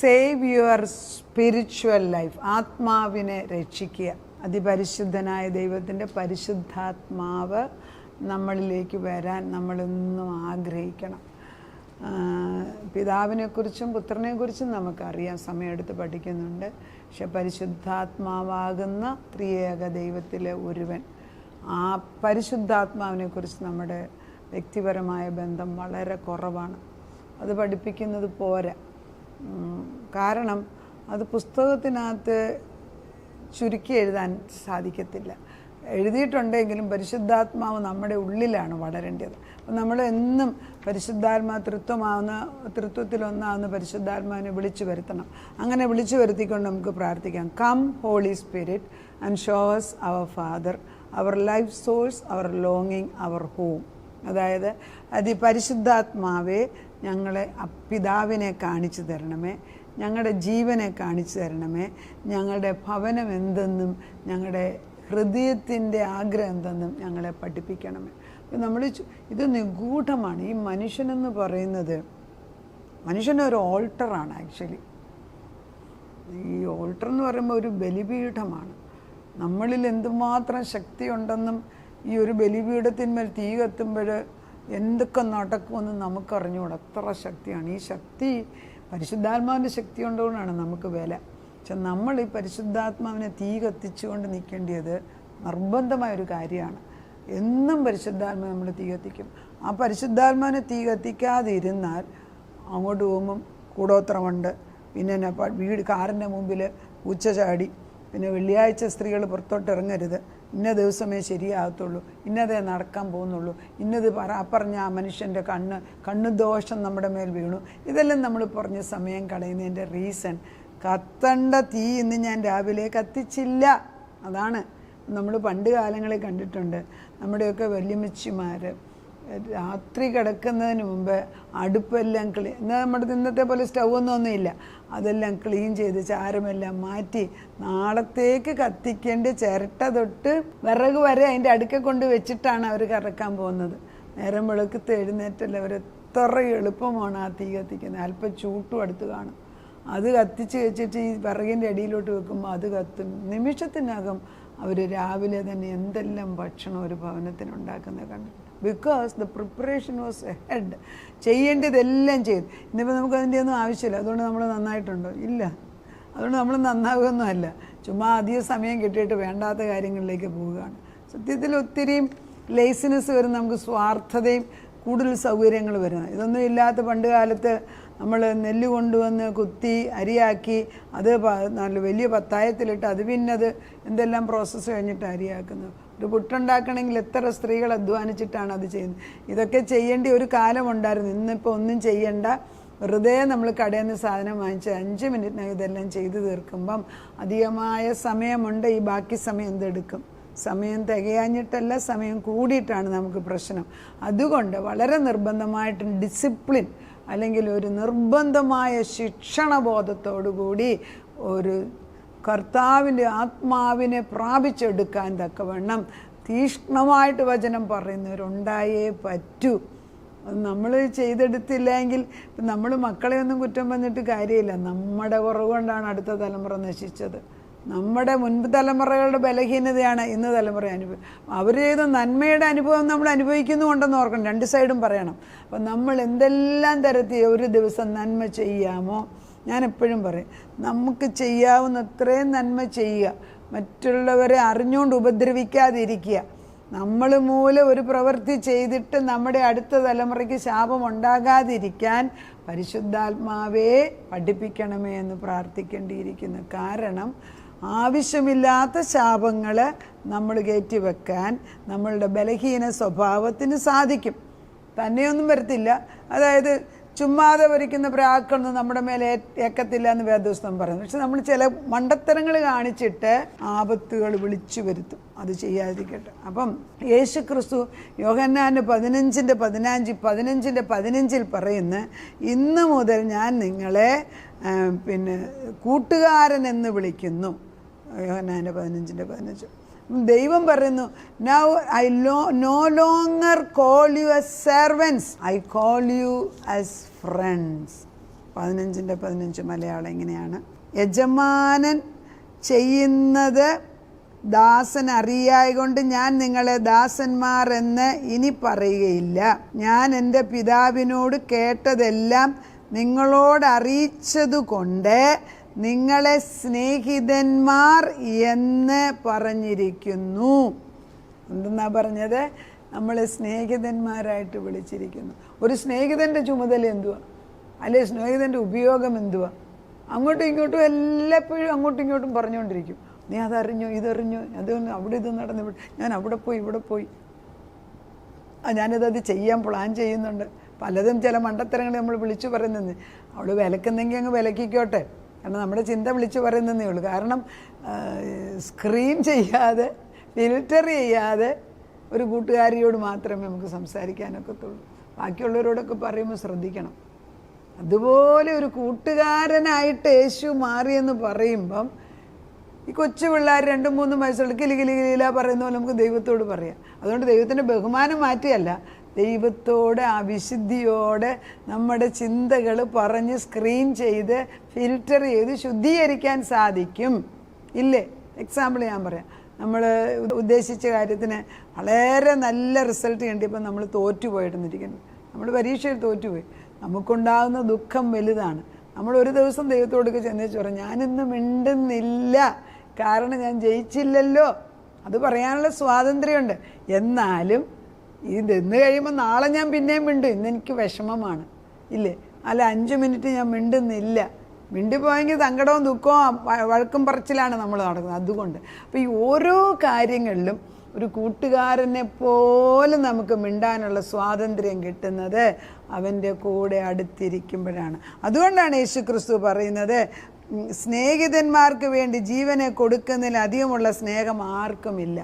Save your spiritual life. ആത്മാവിനെ രക്ഷിക്കുക. അതിപരിശുദ്ധനായ ദൈവത്തിൻ്റെ പരിശുദ്ധാത്മാവ് നമ്മളിലേക്ക് വരാൻ നമ്മളെന്നും ആഗ്രഹിക്കണം. പിതാവിനെക്കുറിച്ചും പുത്രനെക്കുറിച്ചും നമുക്കറിയാം, സമയമെടുത്ത് പഠിക്കുന്നുണ്ട്. പക്ഷെ പരിശുദ്ധാത്മാവാകുന്ന ത്രിയേക ദൈവത്തിലെ ഒരുവൻ, ആ പരിശുദ്ധാത്മാവിനെക്കുറിച്ച് നമ്മുടെ വ്യക്തിപരമായ ബന്ധം വളരെ കുറവാണ്. അത് പഠിപ്പിക്കുന്നത് പോരാ. കാരണം അത് പുസ്തകത്തിനകത്ത് ചുരുക്കി എഴുതാൻ സാധിക്കത്തില്ല. എഴുതിയിട്ടുണ്ടെങ്കിലും പരിശുദ്ധാത്മാവ് നമ്മുടെ ഉള്ളിലാണ് വളരേണ്ടത്. അപ്പം നമ്മൾ എന്നും തൃത്വത്തിലൊന്നാവുന്ന പരിശുദ്ധാത്മാവിനെ വിളിച്ചു വരുത്തണം. അങ്ങനെ വിളിച്ചു വരുത്തിക്കൊണ്ട് നമുക്ക് പ്രാർത്ഥിക്കാം. Come holy spirit and show us our father, our life source, our ലോങ്ങിങ്, അവർ ഹോം. അതായത് പരിശുദ്ധാത്മാവെ ഞങ്ങളെ പിതാവിനെ കാണിച്ചു തരണമേ, ഞങ്ങളുടെ ജീവനെ കാണിച്ചു തരണമേ, ഞങ്ങളുടെ ഭവനം എന്തെന്നും ഞങ്ങളുടെ ഹൃദയത്തിൻ്റെ ആഗ്രഹം എന്തെന്നും ഞങ്ങളെ പഠിപ്പിക്കണമേ. നമ്മൾ ഇത് നിഗൂഢമാണ്. ഈ മനുഷ്യനെന്ന് പറയുന്നത് മനുഷ്യനൊരു ഓൾട്ടറാണ്. ആക്ച്വലി ഈ ഓൾട്ടർ എന്ന് പറയുമ്പോൾ ഒരു ബലിപീഠമാണ്. നമ്മളിൽ എന്തുമാത്രം ശക്തിയുണ്ടെന്നും ഈ ഒരു ബലിപീഠത്തിന്മേൽ തീ കത്തുമ്പോൾ എന്തൊക്കെ നടക്കുമെന്ന് നമുക്കറിഞ്ഞുകൂടാ. അത്ര ശക്തിയാണ്. ഈ ശക്തി പരിശുദ്ധാത്മാവിൻ്റെ ശക്തി കൊണ്ടുകൊണ്ടാണ് നമുക്ക് വില. പക്ഷെ നമ്മൾ ഈ പരിശുദ്ധാത്മാവിനെ തീ കത്തിച്ചുകൊണ്ട് നിൽക്കേണ്ടത് നിർബന്ധമായൊരു കാര്യമാണ്. എന്നും പരിശുദ്ധാത്മാവ് നമ്മൾ തീ കത്തിക്കും. ആ പരിശുദ്ധാത്മാവിനെ തീ കത്തിക്കാതിരുന്നാൽ അങ്ങോട്ട് പോകുമ്പം കൂടോത്രമുണ്ട്, പിന്നെ കാറിൻ്റെ മുമ്പിൽ പൂച്ച ചാടി, പിന്നെ വെള്ളിയാഴ്ച സ്ത്രീകൾ പുറത്തോട്ട് ഇറങ്ങരുത്, ഇന്ന ദിവസമേ ശരിയാകത്തുള്ളൂ, ഇന്നതേ നടക്കാൻ പോകുന്നുള്ളൂ, ഇന്നത് പറഞ്ഞ ആ മനുഷ്യൻ്റെ കണ്ണുദോഷം നമ്മുടെ മേൽ വീണു. ഇതെല്ലാം നമ്മൾ പറഞ്ഞ് സമയം കളയുന്നതിൻ്റെ റീസൺ കത്തണ്ട തീ ഇന്ന് ഞാൻ രാവിലെ കത്തിച്ചില്ല. അതാണ് നമ്മൾ പണ്ട് കാലങ്ങളിൽ കണ്ടിട്ടുണ്ട്. നമ്മുടെയൊക്കെ വല്യമ്മച്ചിമാർ രാത്രി കിടക്കുന്നതിന് മുമ്പ് അടുപ്പെല്ലാം നമ്മുടെ ഇന്നത്തെ പോലെ സ്റ്റൗവൊന്നുമില്ല, അതെല്ലാം ക്ലീൻ ചെയ്ത് ചാരമെല്ലാം മാറ്റി നാളത്തേക്ക് കത്തിക്കേണ്ട ചിരട്ട തൊട്ട് വിറക് വരെ അതിൻ്റെ അടുക്ക കൊണ്ട് വെച്ചിട്ടാണ് അവർ കറക്കാൻ പോകുന്നത്. നേരം വെളുക്കത്ത് എഴുന്നേറ്റല്ല അവർ എത്ര എളുപ്പമാണ് ആ തീ കത്തിക്കുന്നത്. അല്പം ചൂട്ടും അടുത്ത് കാണും. അത് കത്തിച്ച് വെച്ചിട്ട് ഈ വിറകിൻ്റെ അടിയിലോട്ട് വെക്കുമ്പോൾ അത് കത്തും. നിമിഷത്തിനകം അവർ രാവിലെ തന്നെ എന്തെല്ലാം ഭക്ഷണം ഒരു ഭവനത്തിനുണ്ടാക്കുന്നത് കണ്ടു. Because the preparation was ahead. ചെയ്യേണ്ടതെല്ലാം ചെയ്തു. ഇന്നിപ്പോൾ നമുക്ക് അതിൻ്റെ ഒന്നും ആവശ്യമില്ല. അതുകൊണ്ട് നമ്മൾ നന്നായിട്ടുണ്ടോ? ഇല്ല. അതുകൊണ്ട് നമ്മൾ നന്നാകുകയൊന്നുമല്ല. ചുമ്മാ അധികം സമയം കിട്ടിയിട്ട് വേണ്ടാത്ത കാര്യങ്ങളിലേക്ക് പോവുകയാണ്. സത്യത്തിൽ ഒത്തിരിയും ലേസിനെസ് വരും, നമുക്ക് സ്വാർത്ഥതയും കൂടുതൽ സൗകര്യങ്ങൾ വരുന്നത്. ഇതൊന്നും ഇല്ലാത്ത പണ്ട് കാലത്ത് നമ്മൾ നെല്ല് കൊണ്ടുവന്ന് കുത്തി അരിയാക്കി അത് നല്ല വലിയ പത്തായത്തിലിട്ട് അത് പിന്നെ അത് എന്തെല്ലാം പ്രോസസ്സ് കഴിഞ്ഞിട്ട് അരിയാക്കുന്നത്. ഒരു പുട്ടുണ്ടാക്കണമെങ്കിൽ എത്ര സ്ത്രീകൾ അധ്വാനിച്ചിട്ടാണ് അത് ചെയ്യുന്നത്. ഇതൊക്കെ ചെയ്യേണ്ട ഒരു കാലമുണ്ടായിരുന്നു. ഇന്നിപ്പോൾ ഒന്നും ചെയ്യണ്ട, വെറുതെ നമ്മൾ കടയിൽ നിന്ന് സാധനം വാങ്ങിച്ച് 5 മിനിറ്റിനകം ഇതെല്ലാം ചെയ്ത് തീർക്കുമ്പം അധികമായ സമയമുണ്ട്. ഈ ബാക്കി സമയം എന്തെടുക്കും? സമയം തികയാഞ്ഞിട്ടല്ല, സമയം കൂടിയിട്ടാണ് നമുക്ക് പ്രശ്നം. അതുകൊണ്ട് വളരെ നിർബന്ധമായിട്ട് ഡിസിപ്ലിൻ അല്ലെങ്കിൽ ഒരു നിർബന്ധമായ ശിക്ഷണബോധത്തോടുകൂടി ഒരു കർത്താവിൻ്റെ ആത്മാവിനെ പ്രാപിച്ചെടുക്കാൻ തക്കവണ്ണം തീക്ഷ്ണമായിട്ട് വചനം പറയുന്നവരുണ്ടായേ പറ്റൂ. അത് നമ്മൾ ചെയ്തെടുത്തില്ലെങ്കിൽ നമ്മൾ മക്കളെ ഒന്നും കുറ്റം പറഞ്ഞിട്ട് കാര്യമില്ല. നമ്മുടെ കുറവ് കൊണ്ടാണ് അടുത്ത തലമുറ നശിച്ചത്. നമ്മുടെ മുൻപ് തലമുറകളുടെ ബലഹീനതയാണ് ഇന്ന് തലമുറ അവർ ചെയ്ത നന്മയുടെ അനുഭവം നമ്മൾ അനുഭവിക്കുന്നുണ്ടെന്ന് ഓർക്കണം. 2 സൈഡും പറയണം. അപ്പം നമ്മൾ എന്തെല്ലാം തരത്തിൽ ഒരു ദിവസം നന്മ ചെയ്യാമോ, ഞാൻ എപ്പോഴും പറയും, നമുക്ക് ചെയ്യാവുന്ന അത്രയും നന്മ ചെയ്യുക. മറ്റുള്ളവരെ അറിഞ്ഞുകൊണ്ട് ഉപദ്രവിക്കാതിരിക്കുക. നമ്മൾ മൂലം ഒരു പ്രവൃത്തി ചെയ്തിട്ട് നമ്മുടെ അടുത്ത തലമുറയ്ക്ക് ശാപം ഉണ്ടാകാതിരിക്കാൻ പരിശുദ്ധാത്മാവേ പഠിപ്പിക്കണമേ എന്ന് പ്രാർത്ഥിക്കേണ്ടിയിരിക്കുന്നു. കാരണം ആവശ്യമില്ലാത്ത ശാപങ്ങൾ നമ്മൾ കയറ്റിവെക്കാൻ നമ്മളുടെ ബലഹീന സ്വഭാവത്തിന് സാധിക്കും. തന്നെയൊന്നും വരത്തില്ല. അതായത് ചുമ്മാതെ വരിക്കുന്ന പ്രാക്കളൊന്നും നമ്മുടെ മേലെ ഏക്കത്തില്ല എന്ന് വേദപുസ്തകം പറയുന്നു. പക്ഷെ നമ്മൾ ചില മണ്ടത്തരങ്ങൾ കാണിച്ചിട്ട് ആപത്തുകൾ വിളിച്ചു വരുത്തും. അത് ചെയ്യാതിരിക്കട്ടെ. അപ്പം യേശു ക്രിസ്തു യോഹന്നാൻ്റെ 15:15 പറയുന്നു, ഇന്ന് മുതൽ ഞാൻ നിങ്ങളെ കൂട്ടുകാരൻ എന്ന് വിളിക്കുന്നു. യോഹന്നാൻ്റെ 15:15. ദൈവം പറയുന്നു, now I know longer call you as servants, I call you as friends. 15:15 Malayalam ഇങ്ങനെയാണ്: യജമാനൻ ചെയ്യുന്നത് ദാസൻ അറിയായകൊണ്ട് ഞാൻ നിങ്ങളെ ദാസന്മാർ എന്ന് ഇനി പറയുകയില്ല. ഞാൻ എൻ്റെ പിതാവിനോട് കേട്ടതെല്ലാം നിങ്ങളോട് അറിയിച്ചതുകൊണ്ട് നിങ്ങളെ സ്നേഹിതന്മാർ എന്ന് പറഞ്ഞിരിക്കുന്നു. എന്തെന്നാ പറഞ്ഞത്? നമ്മളെ സ്നേഹിതന്മാരായിട്ട് വിളിച്ചിരിക്കുന്നു. ഒരു സ്നേഹിതൻ്റെ ചുമതല എന്തുവാ? അല്ലെ സ്നേഹിതൻ്റെ ഉപയോഗം എന്തുവാ? അങ്ങോട്ടും ഇങ്ങോട്ടും എല്ലായ്പ്പോഴും അങ്ങോട്ടും ഇങ്ങോട്ടും പറഞ്ഞുകൊണ്ടിരിക്കും. നീ അതറിഞ്ഞു, ഇതറിഞ്ഞു, അതൊന്ന് അവിടെ ഇത് നടന്നു, ഞാൻ അവിടെ പോയി ഇവിടെ പോയി, ഞാനിതത് ചെയ്യാൻ പ്ലാൻ ചെയ്യുന്നുണ്ട്. പലതും ചില മണ്ടത്തരങ്ങൾ നമ്മൾ വിളിച്ചു പറയുന്നത്. അവൾ വിലക്കുന്നെങ്കിൽ അങ്ങ് വിലക്കിക്കോട്ടെ, കാരണം നമ്മുടെ ചിന്ത വിളിച്ചു പറയുന്നതേ ഉള്ളൂ. കാരണം സ്ക്രീൻ ചെയ്യാതെ, ഫിൽറ്റർ ചെയ്യാതെ ഒരു കൂട്ടുകാരിയോട് മാത്രമേ നമുക്ക് സംസാരിക്കാനൊക്കത്തുള്ളൂ. ബാക്കിയുള്ളവരോടൊക്കെ പറയുമ്പോൾ ശ്രദ്ധിക്കണം. അതുപോലെ ഒരു കൂട്ടുകാരനായിട്ട് യേശു മാറിയെന്ന് പറയുമ്പം ഈ കൊച്ചു പിള്ളേർ 2-3 വയസ്സുള്ള കിലികിലികില പറയുന്ന പോലെ നമുക്ക് ദൈവത്തോട് പറയാം. അതുകൊണ്ട് ദൈവത്തിൻ്റെ ബഹുമാനം മാറ്റിയല്ല, ദൈവത്തോട് ആ വിശുദ്ധിയോടെ നമ്മുടെ ചിന്തകൾ പറഞ്ഞ് സ്ക്രീൻ ചെയ്ത് ഫിൽറ്റർ ചെയ്ത് ശുദ്ധീകരിക്കാൻ സാധിക്കും. ഇല്ലേ? എക്സാമ്പിൾ ഞാൻ പറയാം. നമ്മൾ ഉദ്ദേശിച്ച കാര്യത്തിന് വളരെ നല്ല റിസൾട്ട് കിട്ടിയപ്പോൾ നമ്മൾ തോറ്റുപോയിട്ടെന്നിരിക്കുന്നു. നമ്മൾ പരീക്ഷയിൽ തോറ്റുപോയി. നമുക്കുണ്ടാകുന്ന ദുഃഖം വലുതാണ്. നമ്മൾ ഒരു ദിവസം ദൈവത്തോടൊക്കെ ചെന്നേച്ച് പറയും, ഞാനിന്ന് മിണ്ടുന്നില്ല, കാരണം ഞാൻ ജയിച്ചില്ലല്ലോ. അത് പറയാനുള്ള സ്വാതന്ത്ര്യമുണ്ട്. എന്നാലും ഇതെന്ന് കഴിയുമ്പോൾ നാളെ ഞാൻ പിന്നെയും മിണ്ടും, ഇന്നെനിക്ക് വിഷമമാണ്, ഇല്ലേ? അല്ല 5 മിനിറ്റ് ഞാൻ മിണ്ടുന്നില്ല. മിണ്ടിപ്പോയെങ്കിൽ സങ്കടവും ദുഃഖവും വഴക്കും പറച്ചിലാണ് നമ്മൾ നടക്കുന്നത്. അതുകൊണ്ട് അപ്പോൾ ഈ ഓരോ കാര്യങ്ങളിലും ഒരു കൂട്ടുകാരനെ പോലെ നമുക്ക് മിണ്ടാനുള്ള സ്വാതന്ത്ര്യം കിട്ടുന്നത് അവൻ്റെ കൂടെ അടുത്തിരിക്കുമ്പോഴാണ്. അതുകൊണ്ടാണ് യേശു ക്രിസ്തു പറയുന്നത്, സ്നേഹിതന്മാർക്ക് വേണ്ടി ജീവനെ കൊടുക്കുന്നതിൽ അധികമുള്ള സ്നേഹം ആർക്കുമില്ല.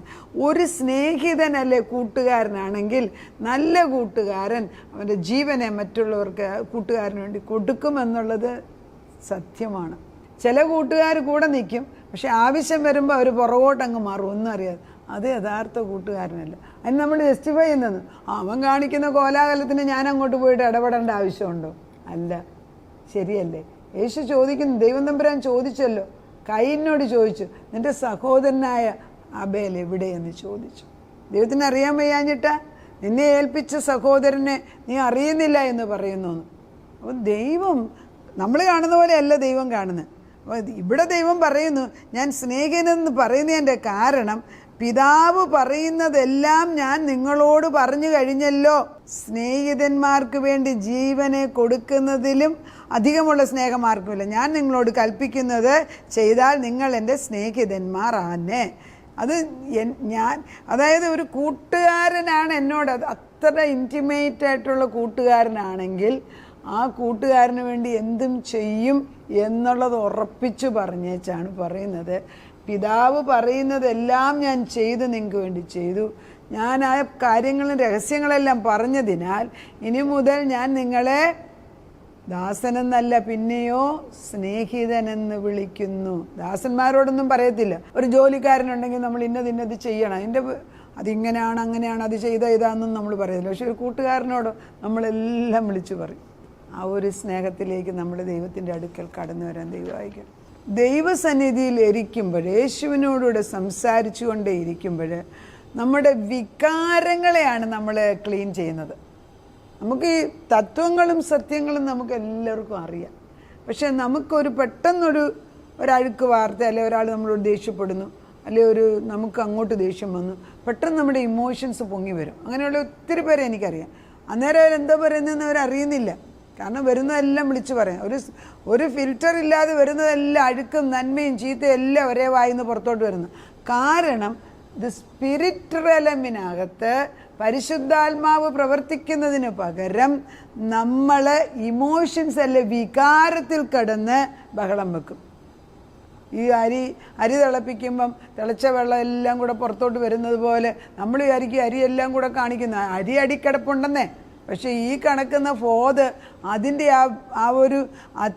ഒരു സ്നേഹിതനല്ലേ കൂട്ടുകാരനാണെങ്കിൽ, നല്ല കൂട്ടുകാരൻ അവൻ്റെ ജീവനെ മറ്റുള്ളവർക്ക് കൂട്ടുകാരന് വേണ്ടി കൊടുക്കുമെന്നുള്ളത് സത്യമാണ്. ചില കൂട്ടുകാർ കൂടെ നിൽക്കും, പക്ഷെ ആവശ്യം വരുമ്പോൾ അവർ പുറകോട്ടങ്ങ് മാറും, ഒന്നും അറിയാതെ. അത് യഥാർത്ഥ കൂട്ടുകാരനല്ല. അതിന് നമ്മൾ ജസ്റ്റിഫൈ ചെയ്യുന്നത്, അവൻ കാണിക്കുന്ന കോലാഹലത്തിന് ഞാൻ അങ്ങോട്ട് പോയിട്ട് ഇടപെടേണ്ട ആവശ്യമുണ്ടോ? അല്ല, ശരിയല്ലേ? യേശു ചോദിക്കുന്നു, ദൈവം തമ്പുരാൻ ചോദിച്ചല്ലോ, കയീനോട് ചോദിച്ചു, നിന്റെ സഹോദരനായ അബേൽ എവിടെയെന്ന് ചോദിച്ചു. ദൈവത്തിന് അറിയാൻ വയ്യാഞ്ഞിട്ടാ? നിന്നെ ഏൽപ്പിച്ച സഹോദരനെ നീ അറിയുന്നില്ല എന്ന് പറയുന്നു. അപ്പം ദൈവം നമ്മൾ കാണുന്ന പോലെയല്ല ദൈവം കാണുന്നത്. അപ്പോൾ ഇവിടെ ദൈവം പറയുന്നു, ഞാൻ സ്നേഹിതനെന്ന് പറയുന്നതിൻ്റെ കാരണം പിതാവ് പറയുന്നതെല്ലാം ഞാൻ നിങ്ങളോട് പറഞ്ഞു കഴിഞ്ഞല്ലോ. സ്നേഹിതന്മാർക്ക് വേണ്ടി ജീവനെ കൊടുക്കുന്നതിലും അധികമുള്ള സ്നേഹം ആർക്കുമില്ല. ഞാൻ നിങ്ങളോട് കൽപ്പിക്കുന്നത് ചെയ്താൽ നിങ്ങൾ എൻ്റെ സ്നേഹിതന്മാരാണ്. അത് ഞാൻ, അതായത് ഒരു കൂട്ടുകാരനാണ് എന്നോട്, അത്ര ഇൻറ്റിമേറ്റ് ആയിട്ടുള്ള കൂട്ടുകാരനാണെങ്കിൽ ആ കൂട്ടുകാരന് വേണ്ടി എന്തും ചെയ്യും എന്നുള്ളത് ഉറപ്പിച്ചു പറഞ്ഞേച്ചാണ് പറയുന്നത്. പിതാവ് പറയുന്നതെല്ലാം ഞാൻ ചെയ്ത് നിങ്ങൾക്ക് വേണ്ടി ചെയ്തു. ഞാൻ ആ കാര്യങ്ങളും രഹസ്യങ്ങളെല്ലാം പറഞ്ഞതിനാൽ ഇനി മുതൽ ഞാൻ നിങ്ങളെ ദാസനെന്നല്ല, പിന്നെയോ സ്നേഹിതനെന്ന് വിളിക്കുന്നു. ദാസന്മാരോടൊന്നും പറയത്തില്ല. ഒരു ജോലിക്കാരനുണ്ടെങ്കിൽ നമ്മൾ ഇന്നത് ചെയ്യണം, അതിങ്ങനെയാണ് അങ്ങനെയാണ്, അത് ഇതാണെന്നും നമ്മൾ പറയത്തില്ല. പക്ഷെ ഒരു കൂട്ടുകാരനോട് നമ്മളെല്ലാം വിളിച്ചു പറയും. ആ ഒരു സ്നേഹത്തിലേക്ക് നമ്മൾ ദൈവത്തിൻ്റെ അടുക്കൽ കടന്നു വരാൻ ദൈവമായിരിക്കും. ദൈവസന്നിധിയിൽ ഇരിക്കുമ്പോൾ, യേശുവിനോടുകൂടെ സംസാരിച്ചു കൊണ്ടേ ഇരിക്കുമ്പോൾ നമ്മുടെ വികാരങ്ങളെയാണ് നമ്മൾ ക്ലീൻ ചെയ്യുന്നത്. നമുക്ക് ഈ തത്വങ്ങളും സത്യങ്ങളും നമുക്ക് എല്ലാവർക്കും അറിയാം. പക്ഷെ നമുക്കൊരു പെട്ടെന്നൊരു അഴുക്ക് വാർത്ത, അല്ലെങ്കിൽ ഒരാൾ നമ്മളോട് ദേഷ്യപ്പെടുന്നു, അല്ലെങ്കിൽ നമുക്ക് അങ്ങോട്ട് ദേഷ്യം വന്നു, പെട്ടെന്ന് നമ്മുടെ ഇമോഷൻസ് പൊങ്ങി വരും. അങ്ങനെയുള്ള ഒത്തിരി പേരെ എനിക്കറിയാം. അന്നേരം അവരെന്തോ പറയുന്നതെന്ന് അവരറിയുന്നില്ല. കാരണം വരുന്നതെല്ലാം വിളിച്ചു പറയാം. ഒരു ഫിൽറ്റർ ഇല്ലാതെ വരുന്നതെല്ലാം അഴുക്കും നന്മയും ചീത്തയും എല്ലാം ഒരേ വായിന്ന് പുറത്തോട്ട് വരുന്നു. കാരണം ഇത് സ്പിരിറ്റ് റെലമിനകത്ത് പരിശുദ്ധാത്മാവ് പ്രവർത്തിക്കുന്നതിന് പകരം നമ്മൾ ഇമോഷൻസ് അല്ലെ വികാരത്തിൽ കിടന്ന് ബഹളം വെക്കും. ഈ അരി തിളപ്പിക്കുമ്പം തിളച്ച വെള്ളം എല്ലാം കൂടെ പുറത്തോട്ട് വരുന്നത് പോലെ നമ്മൾ വിചാരിക്കും അരിയെല്ലാം കൂടെ കാണിക്കുന്ന, അരി അടിക്കിടപ്പുണ്ടെന്നേ, പക്ഷേ ഈ കണക്കുന്ന ഫോത് അതിൻ്റെ ആ ഒരു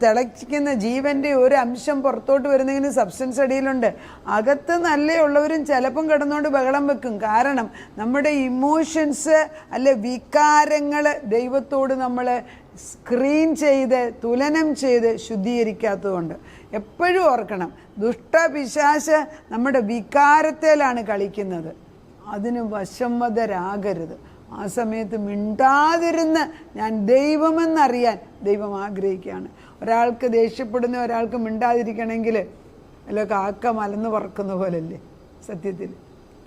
തിളയ്ക്കുന്ന ജീവൻ്റെ ഒരു അംശം പുറത്തോട്ട് വരുന്നതിന് സബ്സ്റ്റൻസ് അടിയിലുണ്ട്. അകത്ത് നല്ലയുള്ളവരും ചിലപ്പം കിടന്നുകൊണ്ട് ബഹളം വെക്കും. കാരണം നമ്മുടെ ഇമോഷൻസ് അല്ലെ വികാരങ്ങൾ ദൈവത്തോട് നമ്മൾ സ്ക്രീൻ ചെയ്ത് തുലനം ചെയ്ത് ശുദ്ധീകരിക്കാത്തതുകൊണ്ട്. എപ്പോഴും ഓർക്കണം, ദുഷ്ടപിശാച് നമ്മുടെ വികാരത്തിലാണ് കളിക്കുന്നത്. അതിന് വശംവദരാകരുത്. ആ സമയത്ത് മിണ്ടാതിരുന്ന് ഞാൻ ദൈവമെന്നറിയാൻ ദൈവം ആഗ്രഹിക്കുകയാണ്. ഒരാൾക്ക് ദേഷ്യപ്പെടുന്ന ഒരാൾക്ക് മിണ്ടാതിരിക്കണമെങ്കിൽ അല്ല കാക്ക മലന്ന് പറക്കുന്ന പോലല്ലേ സത്യത്തിൽ.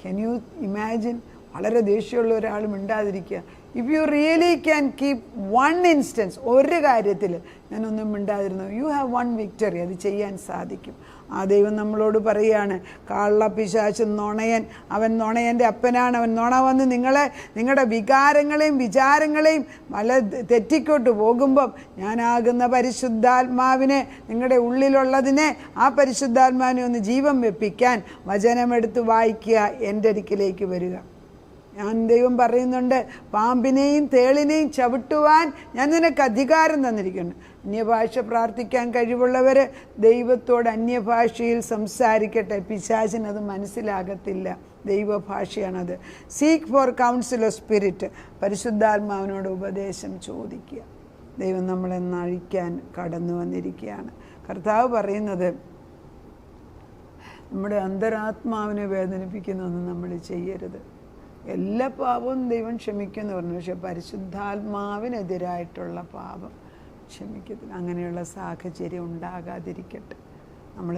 Can you imagine? വളരെ ദേഷ്യമുള്ള ഒരാൾ മിണ്ടാതിരിക്കുക. If you really can keep one instance, ഒരു കാര്യത്തിൽ ഞാനൊന്നും മിണ്ടാതിരുന്നു, യു ഹാവ് വൺ വിക്ടറി. അത് ചെയ്യാൻ സാധിക്കും. ആ ദൈവം നമ്മളോട് പറയുകയാണ്, കള്ളപ്പിശാച് നുണയൻ, അവൻ നുണയൻ്റെ അപ്പനാണ്. അവൻ നുണ വന്ന് നിങ്ങളുടെ വികാരങ്ങളെയും വിചാരങ്ങളെയും തെറ്റിക്കോട്ട് പോകുമ്പം ഞാനാകുന്ന പരിശുദ്ധാത്മാവിനെ, നിങ്ങളുടെ ഉള്ളിലുള്ളതിനെ, ആ പരിശുദ്ധാത്മാവിനെ ഒന്ന് ജീവൻ വെപ്പിക്കാൻ വചനമെടുത്ത് വായിക്കുക, എൻ്റെ അടുക്കിലേക്ക് വരിക. ഞാൻ ദൈവം പറയുന്നുണ്ട്, പാമ്പിനെയും തേളിനെയും ചവിട്ടുവാൻ ഞാൻ നിനക്ക് അധികാരം തന്നിരിക്കുന്നു. അന്യഭാഷ പ്രാർത്ഥിക്കാൻ കഴിവുള്ളവർ ദൈവത്തോട് അന്യഭാഷയിൽ സംസാരിക്കട്ടെ. പിശാചിനത് മനസ്സിലാകത്തില്ല, ദൈവഭാഷയാണത്. Seek for council of spirit, പരിശുദ്ധാത്മാവിനോട് ഉപദേശം ചോദിക്കുക. ദൈവം നമ്മളെ നയിക്കാൻ കടന്നു വന്നിരിക്കുകയാണ്. കർത്താവ് പറയുന്നത്, നമ്മുടെ അന്തരാത്മാവിനെ വേദനിപ്പിക്കുന്നതൊന്നും നമ്മൾ ചെയ്യരുത്. എല്ലാ പാപവും ദൈവം ക്ഷമിക്കുമെന്ന് പറഞ്ഞു, പക്ഷെ പരിശുദ്ധാത്മാവിനെതിരായിട്ടുള്ള പാപം ക്ഷമിക്കത്തില്ല. അങ്ങനെയുള്ള സാഹചര്യം ഉണ്ടാകാതിരിക്കട്ടെ. നമ്മൾ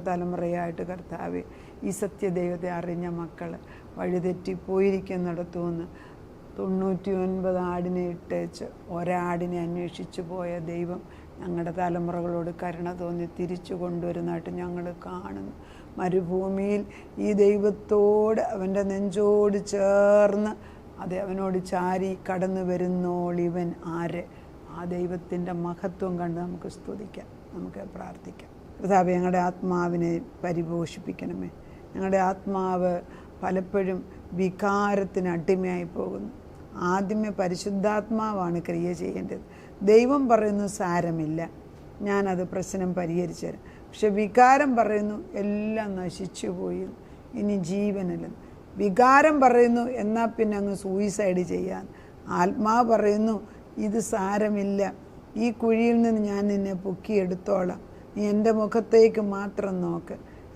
തലമുറയായിട്ട് കർത്താവെ, ഈ സത്യദൈവത്തെ അറിഞ്ഞ മക്കൾ വഴിതെറ്റിപ്പോയിരിക്കുന്നിടത്തു നിന്ന് 99 ആടിനെ ഇട്ടേച്ച് ഒരാടിനെ അന്വേഷിച്ചു പോയ ദൈവം ഞങ്ങളുടെ തലമുറകളോട് കരുണ തോന്നി തിരിച്ചു കൊണ്ടുവരുന്നതായിട്ട് ഞങ്ങൾ കാണുന്നു. മരുഭൂമിയിൽ ഈ ദൈവത്തോട് അവൻ്റെ നെഞ്ചോട് ചേർന്ന് അവനോട് ചാരി കടന്നു വരുന്നോളിവൻ ആര്? ആ ദൈവത്തിൻ്റെ മഹത്വം കണ്ട് നമുക്ക് സ്തുതിക്കാം, നമുക്ക് പ്രാർത്ഥിക്കാം. കർത്താവേ, ഞങ്ങളുടെ ആത്മാവിനെ പരിപോഷിപ്പിക്കണമേ. ഞങ്ങളുടെ ആത്മാവ് പലപ്പോഴും വികാരത്തിന് അടിമയായി പോകുന്നു. ആദ്യമേ പരിശുദ്ധാത്മാവാണ് ക്രിയ ചെയ്യേണ്ടത്. ദൈവം പറയുന്നു സാരമില്ല, ഞാനത് പ്രശ്നം പരിഹരിച്ചു തരാം. പക്ഷെ വികാരം പറയുന്നു എല്ലാം നശിച്ചു പോയി, ഇനി ജീവനില്ല. വികാരം പറയുന്നു എന്നാൽ പിന്നെ അങ്ങ് സൂയിസൈഡ് ചെയ്യാൻ. ആത്മാവ് പറയുന്നു ഇത് സാരമില്ല, ഈ കുഴിയിൽ നിന്ന് ഞാൻ നിന്നെ പൊക്കിയെടുത്തോളാം, നീ എൻ്റെ മുഖത്തേക്ക് മാത്രം നോക്ക്.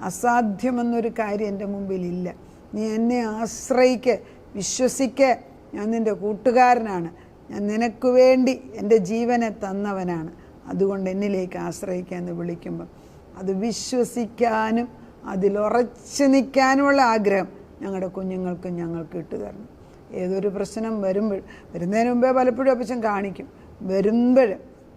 അസാധ്യമെന്നൊരു കാര്യം എൻ്റെ മുമ്പിലില്ല, നീ എന്നെ ആശ്രയിക്ക്, വിശ്വസിക്ക്. ഞാൻ നിൻ്റെ കൂട്ടുകാരനാണ്, ഞാൻ നിനക്ക് വേണ്ടി എൻ്റെ ജീവനെ തന്നവനാണ്, അതുകൊണ്ട് എന്നിലേക്ക് ആശ്രയിക്കാമെന്ന് വിളിക്കുമ്പം അത് വിശ്വസിക്കാനും അതിലുറച്ചു നിൽക്കാനുമുള്ള ആഗ്രഹം ഞങ്ങളുടെ കുഞ്ഞുങ്ങൾക്കും ഞങ്ങൾക്ക് ഇട്ടു തരണം. ഏതൊരു പ്രശ്നം വരുന്നതിന് മുമ്പേ പലപ്പോഴും അപ്പച്ചൻ കാണിക്കും. വരുമ്പോൾ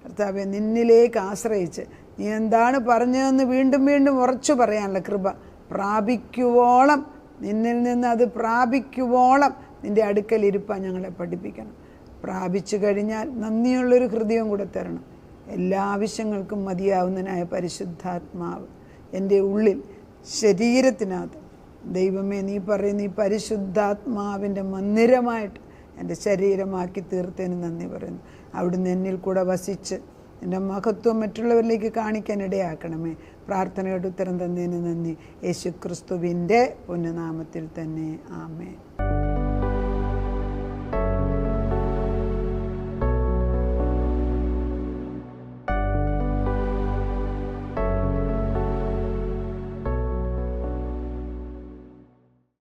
കർത്താവേ, നിന്നിലേക്ക് ആശ്രയിച്ച് നീ എന്താണ് പറഞ്ഞതെന്ന് വീണ്ടും വീണ്ടും ഉറച്ചു പറയാനുള്ള കൃപ പ്രാപിക്കുവോളം, നിന്നിൽ നിന്ന് അത് പ്രാപിക്കുവോളം നിൻ്റെ അടുക്കൽ ഇരുപ്പാൻ ഞങ്ങളെ പഠിപ്പിക്കണം. പ്രാപിച്ചു കഴിഞ്ഞാൽ നന്ദിയുള്ളൊരു ഹൃദയം കൂടെ തരണം. എല്ലാ ആവശ്യങ്ങൾക്കും മതിയാവുന്നതിനായ പരിശുദ്ധാത്മാവ് എൻ്റെ ഉള്ളിൽ ശരീരത്തിനകത്ത്, ദൈവമേ, നീ പറയുന്ന ഈ പരിശുദ്ധാത്മാവിൻ്റെ മന്ദിരമായിട്ട് എൻ്റെ ശരീരമാക്കി തീർത്തതിന് നന്ദി പറയുന്നു. അവിടുന്ന് എന്നിൽ കൂടെ വസിച്ച് എൻ്റെ മഹത്വം മറ്റുള്ളവരിലേക്ക് കാണിക്കാൻ ഇടയാക്കണമേ. പ്രാർത്ഥനയുടെ ഉത്തരം തന്നതിന് നന്ദി. യേശു ക്രിസ്തുവിൻ്റെ പുണ്യനാമത്തിൽ തന്നെ, ആമേൻ.